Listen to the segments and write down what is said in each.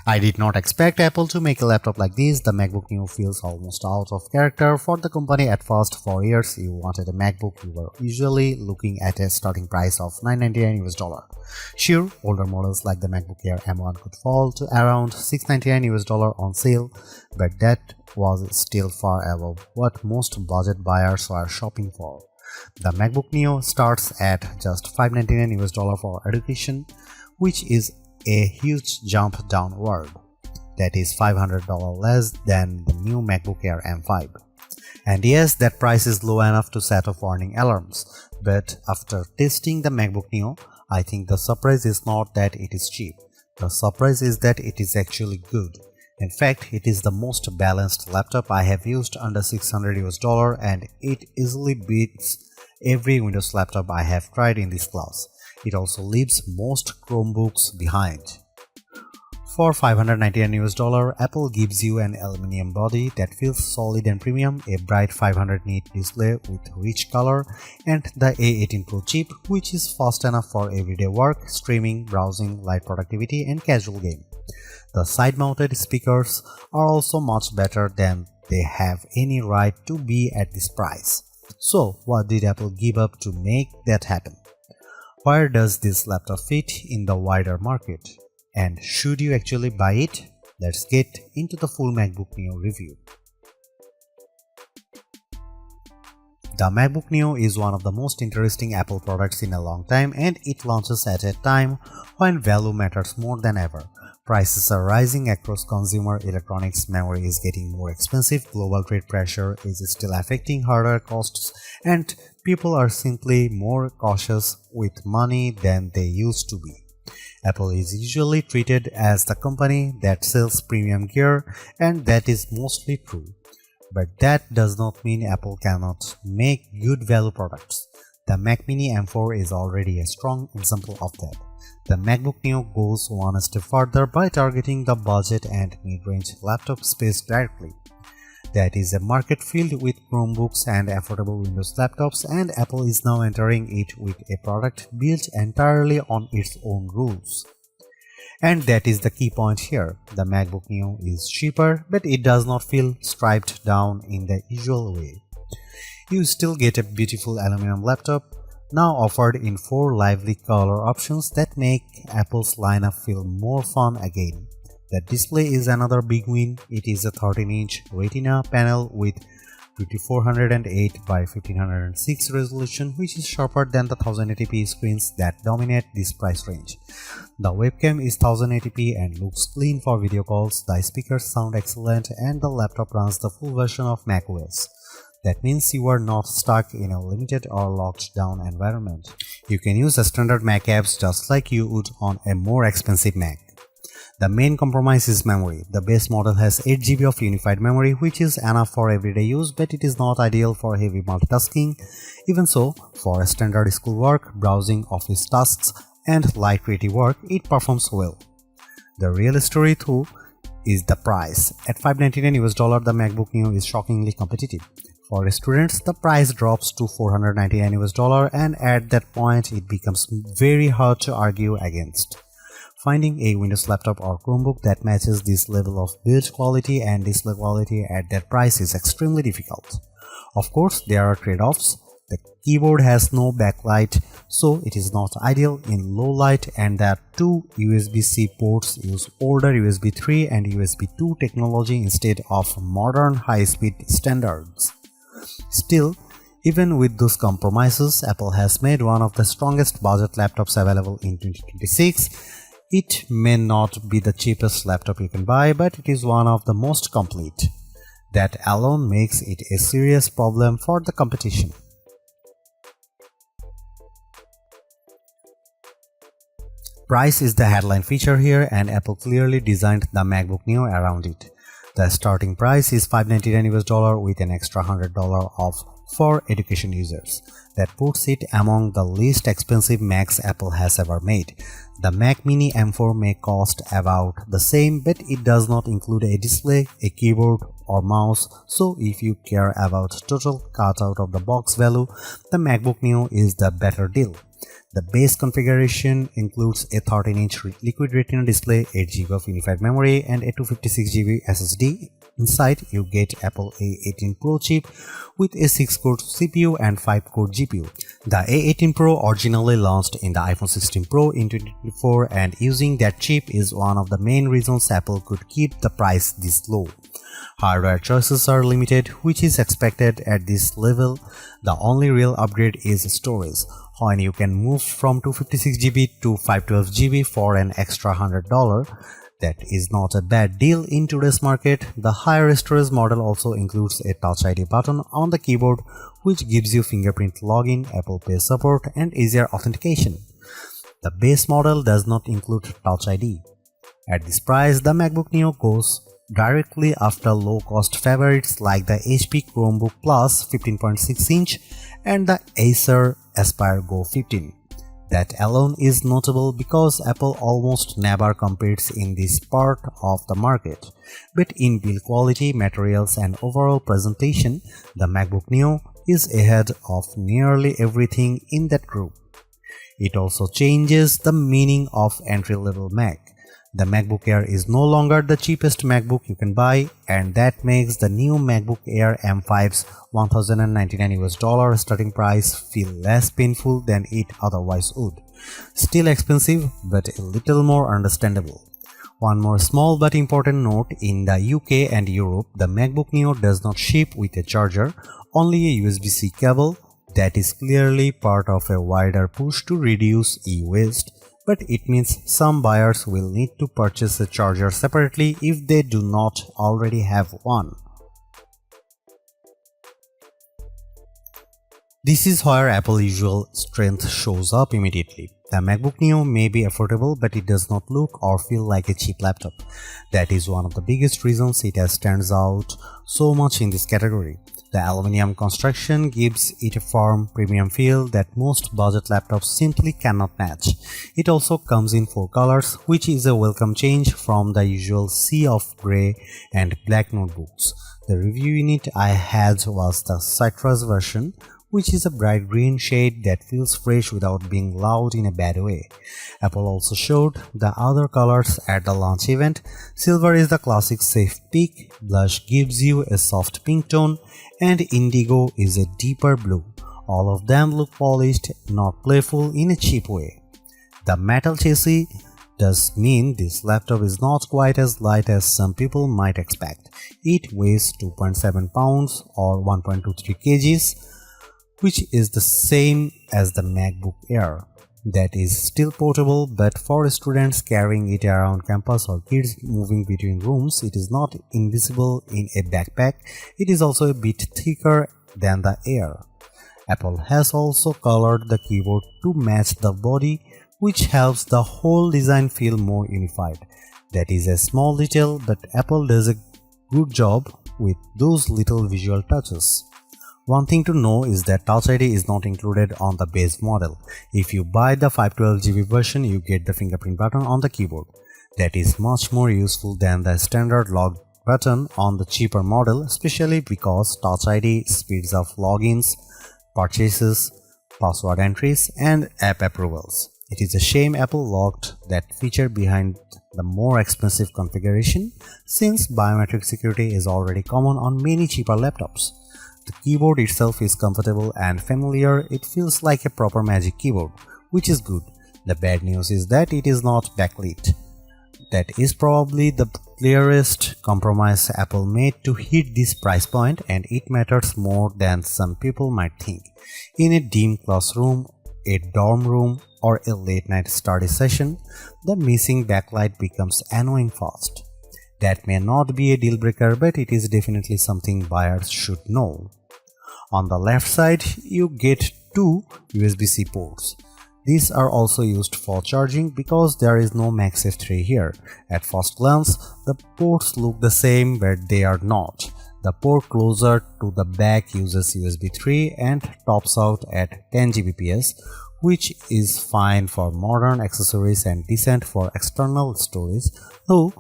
I did not expect Apple to make a laptop like this. The MacBook Neo feels almost out of character for the company. At first, for years you wanted a MacBook, you were usually looking at a starting price of $999 US. Sure, older models like the MacBook Air M1 could fall to around $699 US on sale, but that was still far above what most budget buyers were shopping for. The MacBook Neo starts at just $599 US for education, which is a huge jump downward. That is $500 less than the new MacBook Air M5. And yes, that price is low enough to set off warning alarms, but after testing the MacBook Neo, I think the surprise is not that it is cheap. The surprise is that it is actually good. In fact, it is the most balanced laptop I have used under $600 US, and it easily beats every Windows laptop I have tried in this class. It also leaves most Chromebooks behind. For $599 US, Apple gives you an aluminum body that feels solid and premium, a bright 500 nit display with rich color, and the A18 Pro chip, which is fast enough for everyday work, streaming, browsing, light productivity, and casual game. The side-mounted speakers are also much better than they have any right to be at this price. So, what did Apple give up to make that happen? Where does this laptop fit in the wider market? And should you actually buy it? Let's get into the full MacBook Neo review. The MacBook Neo is one of the most interesting Apple products in a long time, and it launches at a time when value matters more than ever. Prices are rising across consumer electronics, memory is getting more expensive, global trade pressure is still affecting hardware costs, and people are simply more cautious with money than they used to be. Apple is usually treated as the company that sells premium gear, and that is mostly true. But that does not mean Apple cannot make good value products. The Mac Mini M4 is already a strong example of that. The MacBook Neo goes one step further by targeting the budget and mid-range laptop space directly. That is a market filled with Chromebooks and affordable Windows laptops, and Apple is now entering it with a product built entirely on its own rules. And that is the key point here. The MacBook Neo is cheaper, but it does not feel striped down in the usual way. You still get a beautiful aluminum laptop, now offered in 4 lively color options that make Apple's lineup feel more fun again. The display is another big win. It is a 13-inch Retina panel with 2408 by 1506 resolution, which is sharper than the 1080p screens that dominate this price range. The webcam is 1080p and looks clean for video calls, the speakers sound excellent, and the laptop runs the full version of macOS. That means you are not stuck in a limited or locked down environment. You can use the standard Mac apps just like you would on a more expensive Mac. The main compromise is memory. The base model has 8GB of unified memory, which is enough for everyday use, but it is not ideal for heavy multitasking. Even so, for standard schoolwork, browsing, office tasks, and light creative work, it performs well. The real story though is the price. At $599 US, the MacBook Neo is shockingly competitive. For students, the price drops to $499 US, and at that point it becomes very hard to argue against. Finding a Windows laptop or Chromebook that matches this level of build quality and display quality at that price is extremely difficult. Of course, there are trade-offs. The keyboard has no backlight, so it is not ideal in low light, and the 2 USB-C ports use older USB 3 and USB 2 technology instead of modern high-speed standards. Still, even with those compromises, Apple has made one of the strongest budget laptops available in 2026. It may not be the cheapest laptop you can buy, but it is one of the most complete. That alone makes it a serious problem for the competition. Price is the headline feature here, and Apple clearly designed the MacBook Neo around it. The starting price is $599 US with an extra $100 off for education users. That puts it among the least expensive Macs Apple has ever made. The Mac Mini M4 may cost about the same, but it does not include a display, a keyboard, or mouse, so if you care about total cut out of the box value, the MacBook Neo is the better deal. The base configuration includes a 13-inch liquid retina display, 8GB of unified memory, and a 256GB SSD. Inside, you get Apple A18 Pro chip with a 6-core CPU and 5-core GPU. The A18 Pro originally launched in the iPhone 16 Pro in 2024, and using that chip is one of the main reasons Apple could keep the price this low. Hardware choices are limited, which is expected at this level. The only real upgrade is storage, when you can move from 256GB to 512GB for an extra $100. That is not a bad deal in today's market. The higher storage model also includes a Touch ID button on the keyboard, which gives you fingerprint login, Apple Pay support, and easier authentication. The base model does not include Touch ID. At this price, the MacBook Neo goes directly after low-cost favorites like the HP Chromebook Plus 15.6-inch and the Acer Aspire Go 15. That alone is notable because Apple almost never competes in this part of the market. But in build quality, materials, and overall presentation, the MacBook Neo is ahead of nearly everything in that group. It also changes the meaning of entry-level Mac. The MacBook Air is no longer the cheapest MacBook you can buy, and that makes the new MacBook Air M5's $1,099 starting price feel less painful than it otherwise would. Still expensive, but a little more understandable. One more small but important note: in the UK and Europe, the MacBook Neo does not ship with a charger, only a USB-C cable. That is clearly part of a wider push to reduce e-waste. But it means some buyers will need to purchase a charger separately if they do not already have one. This is where Apple's usual strength shows up immediately. The MacBook Neo may be affordable, but it does not look or feel like a cheap laptop. That is one of the biggest reasons it stands out so much in this category. The aluminum construction gives it a firm, premium feel that most budget laptops simply cannot match. It also comes in 4 colors, which is a welcome change from the usual sea of grey and black notebooks. The review unit I had was the citrus version, which is a bright green shade that feels fresh without being loud in a bad way. Apple also showed the other colors at the launch event. Silver is the classic safe pick, blush gives you a soft pink tone, and indigo is a deeper blue. All of them look polished, not playful in a cheap way. The metal chassis does mean this laptop is not quite as light as some people might expect. It weighs 2.7 pounds or 1.23 kgs, which is the same as the MacBook Air. That is still portable, but for students carrying it around campus or kids moving between rooms, it is not invisible in a backpack. It is also a bit thicker than the Air. Apple has also colored the keyboard to match the body, which helps the whole design feel more unified. That is a small detail, but Apple does a good job with those little visual touches. One thing to know is that Touch ID is not included on the base model. If you buy the 512GB version, you get the fingerprint button on the keyboard. That is much more useful than the standard log button on the cheaper model, especially because Touch ID speeds up logins, purchases, password entries, and app approvals. It is a shame Apple locked that feature behind the more expensive configuration, since biometric security is already common on many cheaper laptops. The keyboard itself is comfortable and familiar. It feels like a proper Magic Keyboard, which is good. The bad news is that it is not backlit. That is probably the clearest compromise Apple made to hit this price point, and it matters more than some people might think. In a dim classroom, a dorm room, or a late-night study session, the missing backlight becomes annoying fast. That may not be a deal breaker, but it is definitely something buyers should know. On the left side, you get 2 USB-C ports. These are also used for charging because there is no MagSafe 3 here. At first glance, the ports look the same, but they are not. The port closer to the back uses USB 3 and tops out at 10 Gbps, which is fine for modern accessories and decent for external storage, though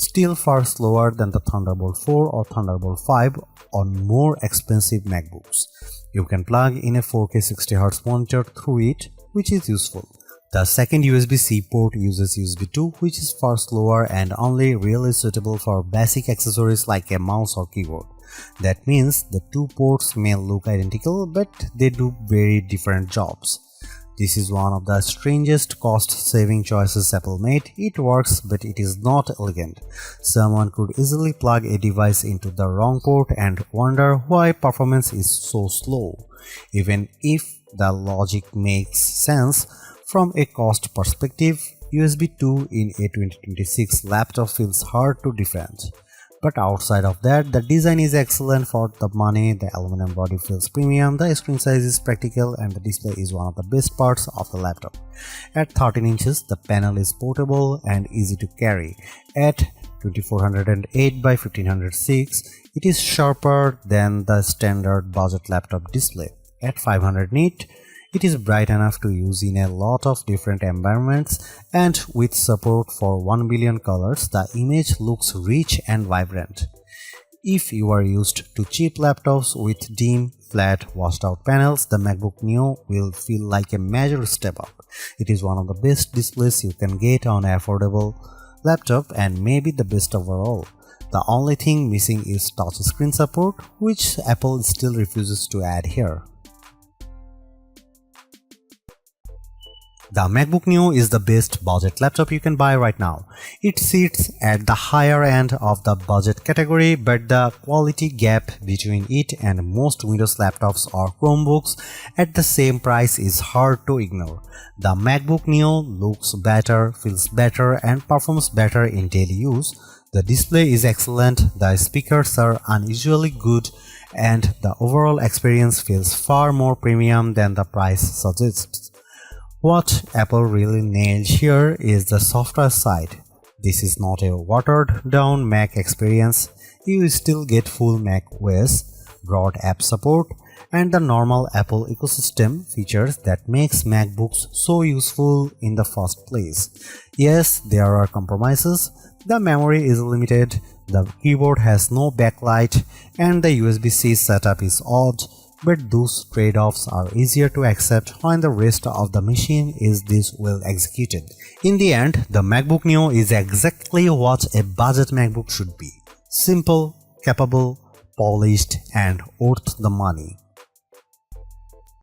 still far slower than the Thunderbolt 4 or Thunderbolt 5 on more expensive MacBooks. You can plug in a 4K 60Hz monitor through it, which is useful. The second USB-C port uses USB 2, which is far slower and only really suitable for basic accessories like a mouse or keyboard. That means the two ports may look identical, but they do very different jobs. This is one of the strangest cost-saving choices Apple made. It works, but it is not elegant. Someone could easily plug a device into the wrong port and wonder why performance is so slow. Even if the logic makes sense, from a cost perspective, USB 2 in a 2026 laptop feels hard to defend. But outside of that, the design is excellent for the money, the aluminum body feels premium, the screen size is practical, and the display is one of the best parts of the laptop. At 13 inches, the panel is portable and easy to carry. At 2408 by 1506, it is sharper than the standard budget laptop display. At 500 nit, it is bright enough to use in a lot of different environments, and with support for 1 billion colors, the image looks rich and vibrant. If you are used to cheap laptops with dim, flat, washed-out panels, the MacBook Neo will feel like a major step up. It is one of the best displays you can get on an affordable laptop and maybe the best overall. The only thing missing is touchscreen support, which Apple still refuses to add here. The MacBook Neo is the best budget laptop you can buy right now. It sits at the higher end of the budget category, but the quality gap between it and most Windows laptops or Chromebooks at the same price is hard to ignore. The MacBook Neo looks better, feels better, and performs better in daily use. The display is excellent, the speakers are unusually good, and the overall experience feels far more premium than the price suggests. What Apple really nailed here is the software side. This is not a watered-down Mac experience. You still get full Mac OS, broad app support, and the normal Apple ecosystem features that makes MacBooks so useful in the first place. Yes, there are compromises. The memory is limited, the keyboard has no backlight, and the USB-C setup is odd. But those trade-offs are easier to accept when the rest of the machine is this well executed. In the end, the MacBook Neo is exactly what a budget MacBook should be. Simple, capable, polished, and worth the money.